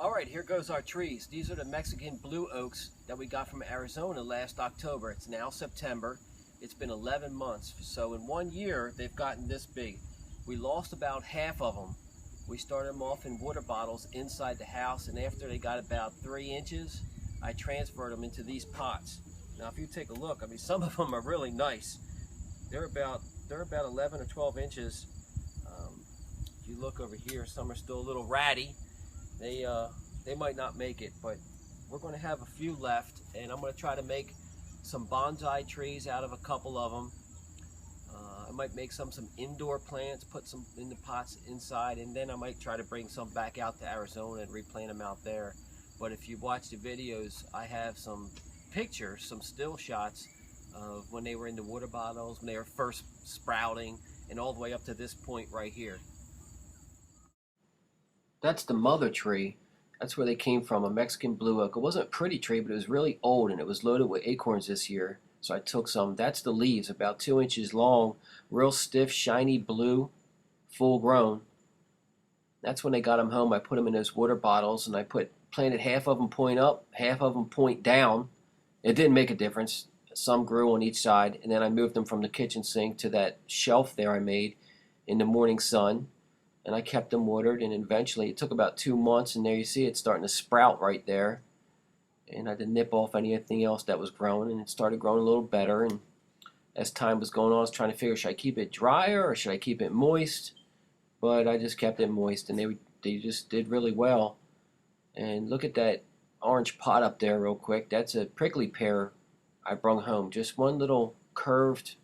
Alright, here goes our trees. These are the Mexican blue oaks that we got from Arizona last October. It's now September. It's been 11 months. So in 1 year, they've gotten this big. We lost about half of them. We started them off in water bottles inside the house, and after they got about 3 inches, I transferred them into these pots. Now if you take a look, I mean, some of them are really nice. They're about 11 or 12 inches. If you look over here, some are still a little ratty. They might not make it, but we're going to have a few left, and I'm going to try to make some bonsai trees out of a couple of them. I might make some indoor plants, put some in the pots inside, and then I might try to bring some back out to Arizona and replant them out there. But if you watch the videos, I have some pictures, some still shots of when they were in the water bottles, when they were first sprouting, and all the way up to this point right here. That's the mother tree. That's where they came from, a Mexican blue oak. It wasn't a pretty tree, but it was really old, and it was loaded with acorns this year. So I took some. That's the leaves, about 2 inches long, real stiff, shiny blue, full grown. That's when they got them home. I put them in those water bottles, and I planted half of them point up, half of them point down. It didn't make a difference. Some grew on each side, and then I moved them from the kitchen sink to that shelf there I made in the morning sun. And I kept them watered, and eventually it took about 2 months, and there you see it's starting to sprout right there. And I had to nip off anything else that was growing, and it started growing a little better. And as time was going on, I was trying to figure, should I keep it drier or should I keep it moist? But I just kept it moist, and they just did really well. And look at that orange pot up there real quick. That's a prickly pear I brung home. Just one little curved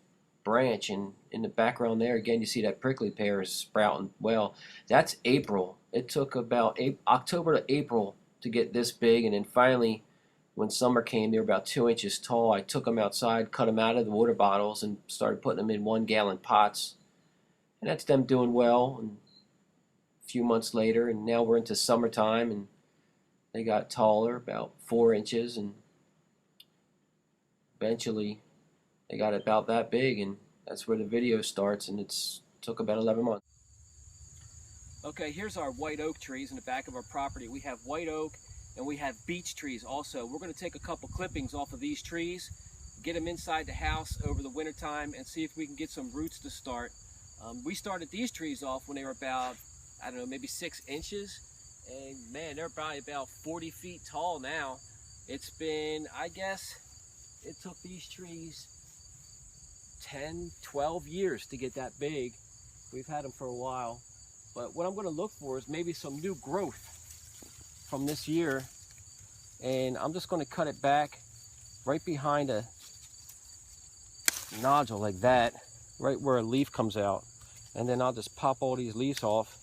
branch, and in the background there again you see that prickly pear is sprouting well. That's April. It took about October to April to get this big, and then finally when summer came, they were about 2 inches tall. I took them outside, cut them out of the water bottles, and started putting them in 1-gallon pots, and that's them doing well. And a few months later, and now we're into summertime, and they got taller, about 4 inches, and eventually they got about that big, and that's where the video starts, and it's took about 11 months. Okay, here's our white oak trees in the back of our property. We have white oak and we have beech trees also. We're going to take a couple clippings off of these trees, get them inside the house over the winter time, and see if we can get some roots to start. We started these trees off when they were about, I don't know, maybe 6 inches, and man, they're probably about 40 feet tall now. It's been, I guess, it took these trees 10, 12 years to get that big. We've had them for a while. But what I'm going to look for is maybe some new growth from this year. And I'm just going to cut it back right behind a nodule like that, right where a leaf comes out. And then I'll just pop all these leaves off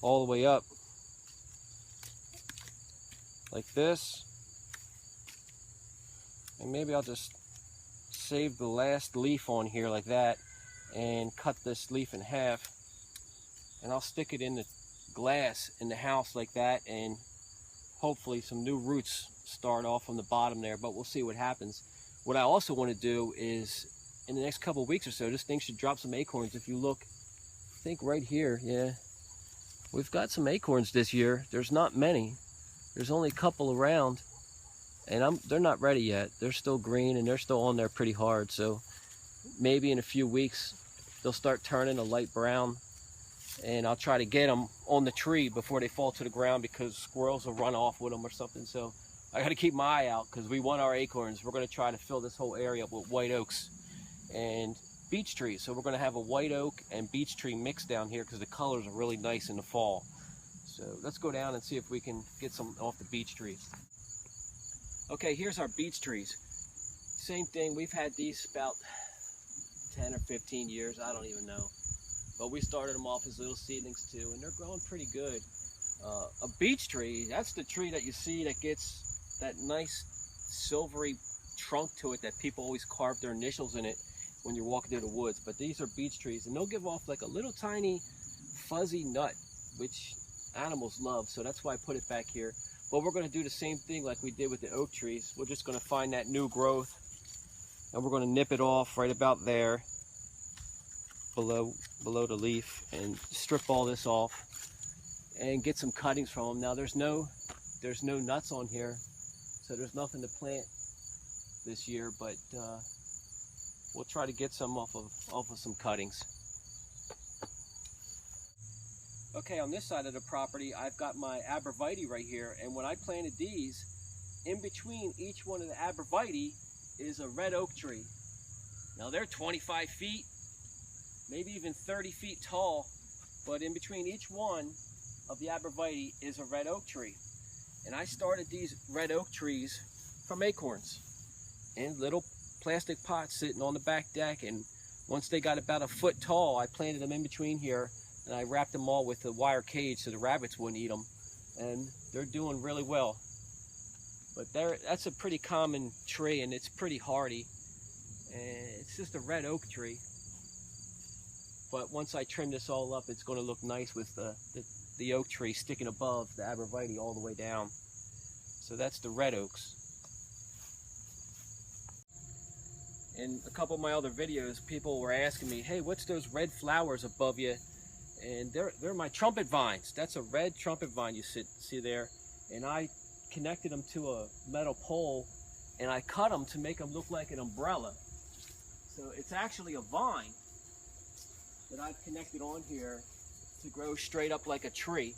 all the way up like this. And maybe I'll just save the last leaf on here like that and cut this leaf in half, and I'll stick it in the glass in the house like that, and hopefully some new roots start off from the bottom there, but we'll see what happens. What I also want to do is in the next couple of weeks or so, this thing should drop some acorns. If you look, I think right here, yeah, we've got some acorns this year. There's not many, there's only a couple around. And they're not ready yet. They're still green, and they're still on there pretty hard. So maybe in a few weeks, they'll start turning a light brown. And I'll try to get them on the tree before they fall to the ground, because squirrels will run off with them or something. So I got to keep my eye out, because we want our acorns. We're going to try to fill this whole area up with white oaks and beech trees. So we're going to have a white oak and beech tree mix down here, because the colors are really nice in the fall. So let's go down and see if we can get some off the beech trees. Okay, here's our beech trees. Same thing, we've had these about 10 or 15 years, I don't even know. But we started them off as little seedlings too, and they're growing pretty good. A beech tree, that's the tree that you see that gets that nice silvery trunk to it that people always carve their initials in it when you're walking through the woods. But these are beech trees, and they'll give off like a little tiny fuzzy nut, which animals love, so that's why I put it back here. But we're going to do the same thing like we did with the oak trees. We're just going to find that new growth, and we're going to nip it off right about there below the leaf, and strip all this off and get some cuttings from them. Now there's no there's no nuts on here, so there's nothing to plant this year, but we'll try to get some off of some cuttings. Okay, on this side of the property, I've got my arborvitae right here, and when I planted these, in between each one of the arborvitae is a red oak tree. Now they're 25 feet, maybe even 30 feet tall, but in between each one of the arborvitae is a red oak tree. And I started these red oak trees from acorns in little plastic pots sitting on the back deck, and once they got about a foot tall, I planted them in between here, and I wrapped them all with a wire cage so the rabbits wouldn't eat them, and they're doing really well. But that's a pretty common tree, and it's pretty hardy, and it's just a red oak tree. But once I trim this all up, it's going to look nice with the oak tree sticking above the arborvitae all the way down. So that's the red oaks. In a couple of my other videos, people were asking me, hey, what's those red flowers above you? And they're my trumpet vines. That's a red trumpet vine you see there. And I connected them to a metal pole, and I cut them to make them look like an umbrella. So it's actually a vine that I've connected on here to grow straight up like a tree.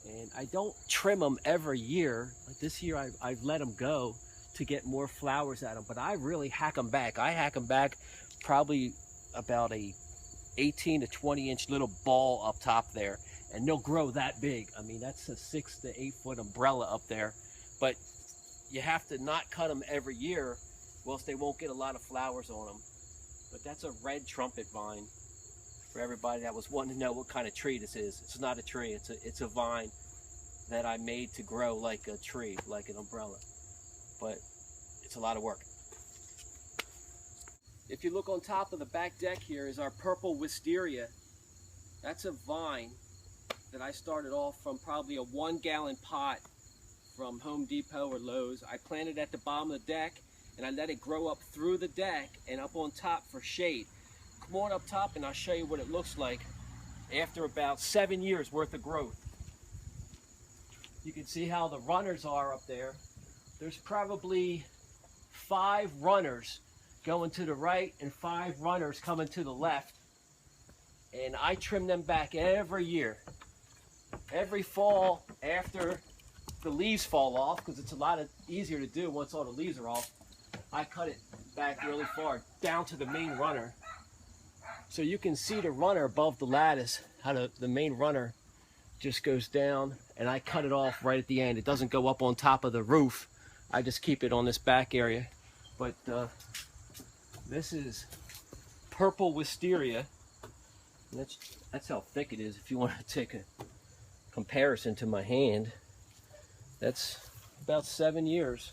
And I don't trim them every year. Like this year I've let them go to get more flowers at them, but I really hack them back. I hack them back probably about a 18 to 20 inch little ball up top there, and they'll grow that big. I mean, that's a 6 to 8 foot umbrella up there, but you have to not cut them every year, or else they won't get a lot of flowers on them. But that's a red trumpet vine for everybody that was wanting to know what kind of tree this is. It's not a tree, it's a vine that I made to grow like a tree, like an umbrella. But it's a lot of work. If you look on top of the back deck here is our purple wisteria. That's a vine that I started off from probably a 1-gallon pot from Home Depot or Lowe's. I planted at the bottom of the deck, and I let it grow up through the deck and up on top for shade. Come on up top and I'll show you what it looks like after about 7 years worth of growth. You can see how the runners are up there. There's probably 5 runners going to the right and 5 runners coming to the left. And I trim them back every year. Every fall after the leaves fall off, because it's a lot easier to do once all the leaves are off, I cut it back really far down to the main runner. So you can see the runner above the lattice, how the main runner just goes down, and I cut it off right at the end. It doesn't go up on top of the roof. I just keep it on this back area. But this is purple wisteria. That's how thick it is. If you want to take a comparison to my hand, that's about 7 years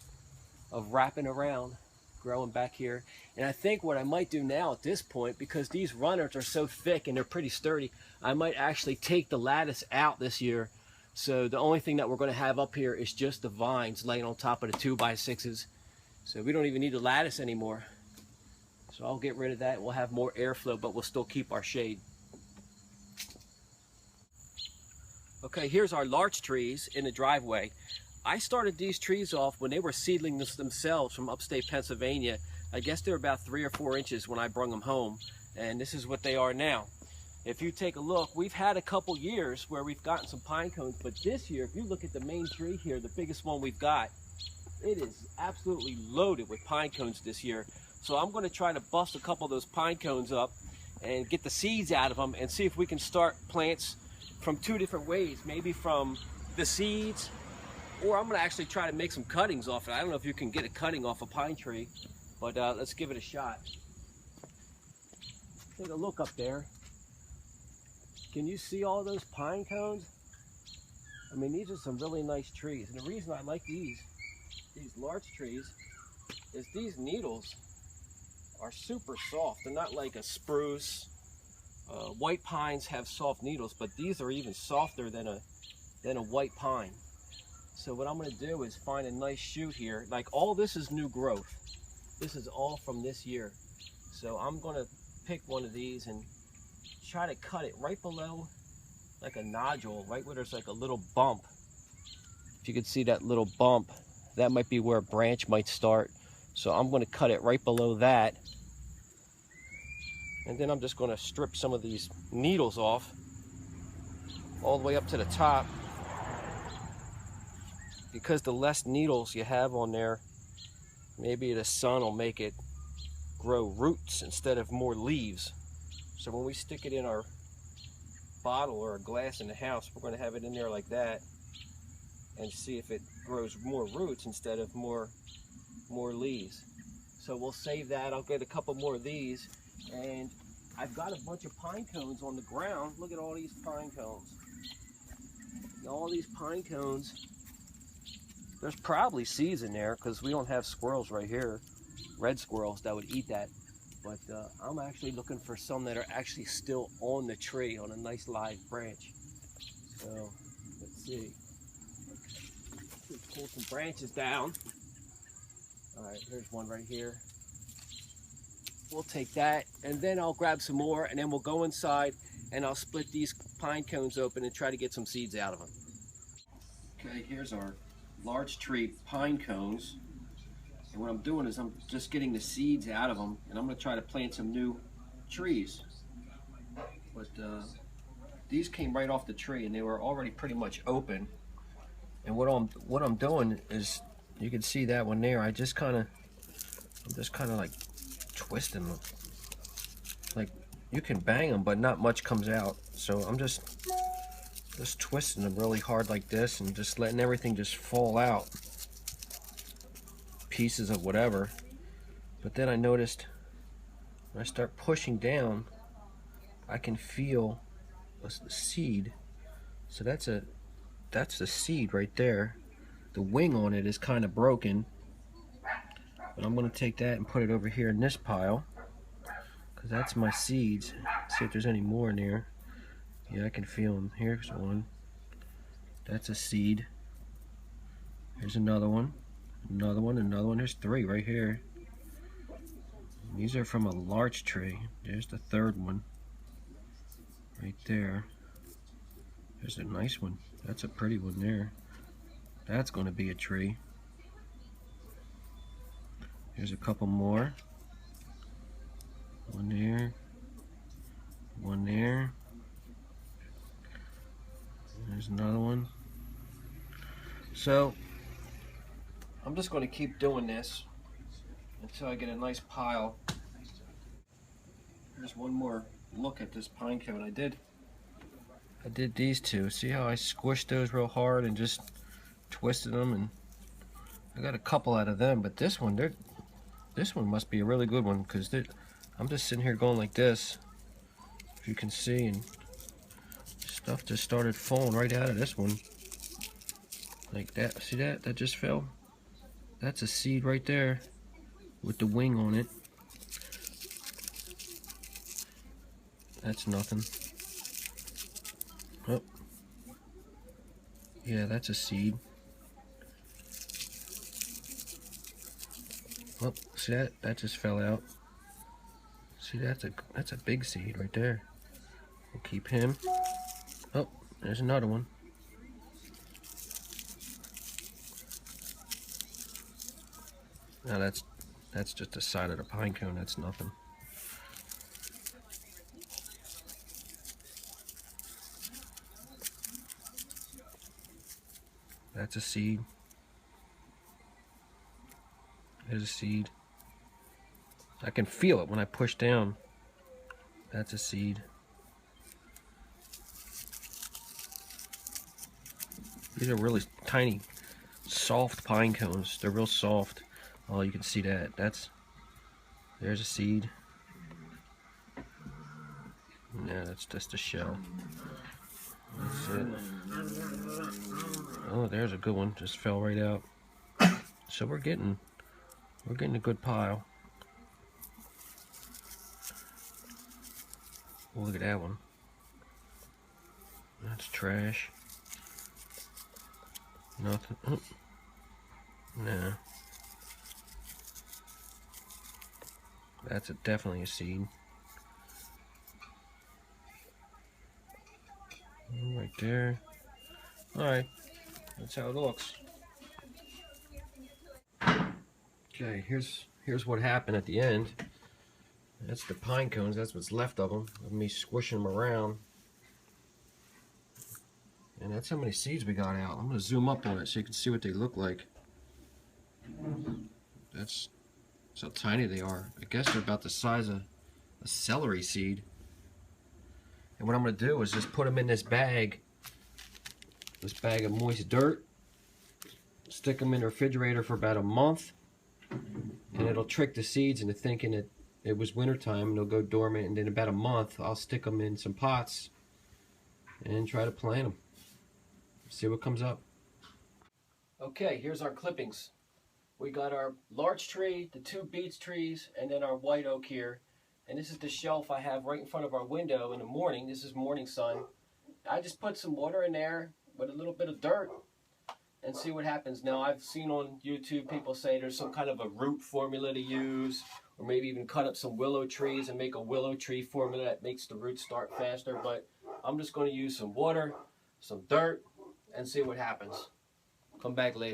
of wrapping around, growing back here. And I think what I might do now at this point, because these runners are so thick and they're pretty sturdy, I might actually take the lattice out this year. So the only thing that we're going to have up here is just the vines laying on top of the 2x6s. So we don't even need the lattice anymore. So I'll get rid of that. We'll have more airflow, but we'll still keep our shade. Okay, here's our larch trees in the driveway. I started these trees off when they were seedlings themselves from upstate Pennsylvania. I guess they were about 3 or 4 inches when I brought them home, and this is what they are now. If you take a look, we've had a couple years where we've gotten some pine cones, but this year, if you look at the main tree here, the biggest one we've got, it is absolutely loaded with pine cones this year. So I'm going to try to bust a couple of those pine cones up and get the seeds out of them and see if we can start plants from 2 different ways. Maybe from the seeds, or I'm going to actually try to make some cuttings off it. I don't know if you can get a cutting off a pine tree, but let's give it a shot. Take a look up there. Can you see all those pine cones? I mean, these are some really nice trees. And the reason I like these larch trees is these needles are super soft. They're not like a spruce. White pines have soft needles, but these are even softer than a white pine. So what I'm going to do is find a nice shoot here. Like, all this is new growth. This is all from this year. So I'm going to pick one of these and try to cut it right below like a nodule, right where there's like a little bump. If you can see that little bump, that might be where a branch might start. So I'm going to cut it right below that. And then I'm just going to strip some of these needles off all the way up to the top. Because the less needles you have on there, maybe the sun will make it grow roots instead of more leaves. So when we stick it in our bottle or a glass in the house, we're going to have it in there like that and see if it grows more roots instead of more leaves. So we'll save that. I'll get a couple more of these, and I've got a bunch of pine cones on the ground. Look at all these pine cones. All these pine cones. There's probably seeds in there because we don't have squirrels right here, red squirrels that would eat that. But I'm actually looking for some that are actually still on the tree on a nice live branch. So let's see. Let's pull some branches down. All right, here's one right here. We'll take that, and then I'll grab some more, and then we'll go inside and I'll split these pine cones open and try to get some seeds out of them. Okay, here's our large tree pine cones. And what I'm doing is I'm just getting the seeds out of them, and I'm going to try to plant some new trees. But these came right off the tree, and they were already pretty much open. And what I'm doing is, you can see that one there. I'm just kind of like twisting them. Like, you can bang them, but not much comes out. So I'm just twisting them really hard like this, and just letting everything just fall out. Pieces of whatever. But then I noticed when I start pushing down, I can feel the seed. So that's the seed right there. The wing on it is kind of broken, but I'm going to take that and put it over here in this pile, because that's my seeds. See if there's any more in there. Yeah, I can feel them. Here's one. That's a seed. Here's another one. Another one, another one. There's three right here. These are from a larch tree. There's the third one. Right there. There's a nice one. That's a pretty one there. That's going to be a tree. There's a couple more. One there. One there. There's another one. So I'm just going to keep doing this until I get a nice pile. Here's one more look at this pine cone. I did these two. See how I squished those real hard and just twisted them, and I got a couple out of them. But this one must be a really good one, because I'm just sitting here going like this, if you can see, and stuff just started falling right out of this one. Like that. See that? That just fell. That's a seed right there with the wing on it. That's nothing. Oh. Yeah, that's a seed. Oh, see that? That just fell out. See, that's a big seed right there. We'll keep him. Oh, there's another one. Now that's just the side of the pine cone. That's nothing. That's a seed. There's a seed. I can feel it when I push down. That's a seed. These are really tiny, soft pine cones. They're real soft. Oh, you can see that. There's a seed. Yeah, that's just a shell. That's it. Oh, there's a good one. Just fell right out. So we're getting a good pile. Oh, look at that one. That's trash. Nothing. Oh. Nah. That's definitely a seed. Right there. Alright. That's how it looks. Okay, here's what happened at the end. That's the pine cones. That's what's left of them. Of me squishing them around. And that's how many seeds we got out. I'm going to zoom up on it so you can see what they look like. That's how tiny they are. I guess they're about the size of a celery seed. And what I'm going to do is just put them in this bag of moist dirt, stick them in the refrigerator for about a month, and it'll trick the seeds into thinking that it was wintertime and they'll go dormant, and in about a month I'll stick them in some pots and try to plant them. See what comes up. Okay, here's our clippings. We got our larch tree, the 2 beech trees, and then our white oak here. And this is the shelf I have right in front of our window in the morning. This is morning sun. I just put some water in there with a little bit of dirt and see what happens. Now, I've seen on YouTube people say there's some kind of a root formula to use, or maybe even cut up some willow trees and make a willow tree formula that makes the roots start faster. But I'm just going to use some water, some dirt, and see what happens. Come back later.